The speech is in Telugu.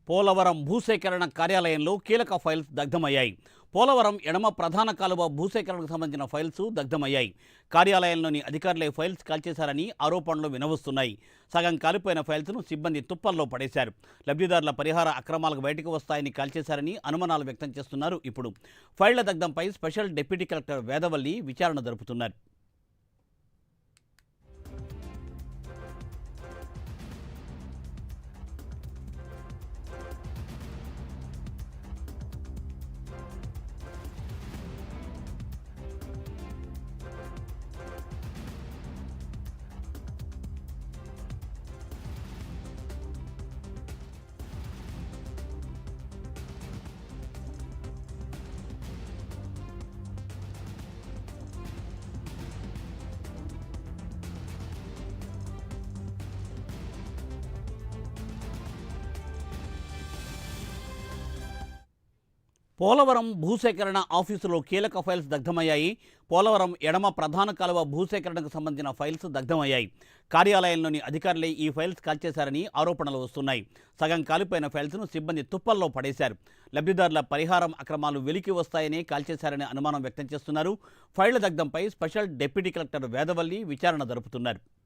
పోలవరం భూసేకరణ కార్యాలయంలో కీలక ఫైల్స్ దగ్ధమయ్యాయి. పోలవరం ఎడమ ప్రధాన కాలువ భూసేకరణకు సంబంధించిన ఫైల్స్ దగ్ధమయ్యాయి. కార్యాలయంలోని అధికారులే ఫైల్స్ కాల్చేశారని ఆరోపణలు వినవస్తున్నాయి. సగం కాలిపోయిన ఫైల్స్ను సిబ్బంది తుప్పల్లో పడేశారు. లబ్ధిదారుల పరిహార అక్రమాలకు బయటకు వస్తాయని కాల్చేశారని అనుమానాలు వ్యక్తం చేస్తున్నారు. ఇప్పుడు ఫైళ్ల దగ్ధంపై స్పెషల్ డిప్యూటీ కలెక్టర్ వేదవల్లి విచారణ జరుపుతున్నారు. పోలవరం భూసేకరణ ఆఫీసులో కీలక ఫైల్స్ దగ్ధమయ్యాయి. పోలవరం ఎడమ ప్రధాన కాలువ భూసేకరణకు సంబంధించిన ఫైల్స్ దగ్ధమయ్యాయి. కార్యాలయంలోని అధికారులే ఈ ఫైల్స్ కాల్చేశారని ఆరోపణలు వస్తున్నాయి. సగం కాలిపోయిన ఫైల్స్ను సిబ్బంది తుప్పల్లో పడేశారు. లబ్ధిదారుల పరిహారం అక్రమాలు వెలికి వస్తాయని కాల్చేశారనే అనుమానం వ్యక్తం చేస్తున్నారు. ఫైళ్ల దగ్ధంపై స్పెషల్ డిప్యూటీ కలెక్టర్ వేదవల్లి విచారణ జరుపుతున్నారు.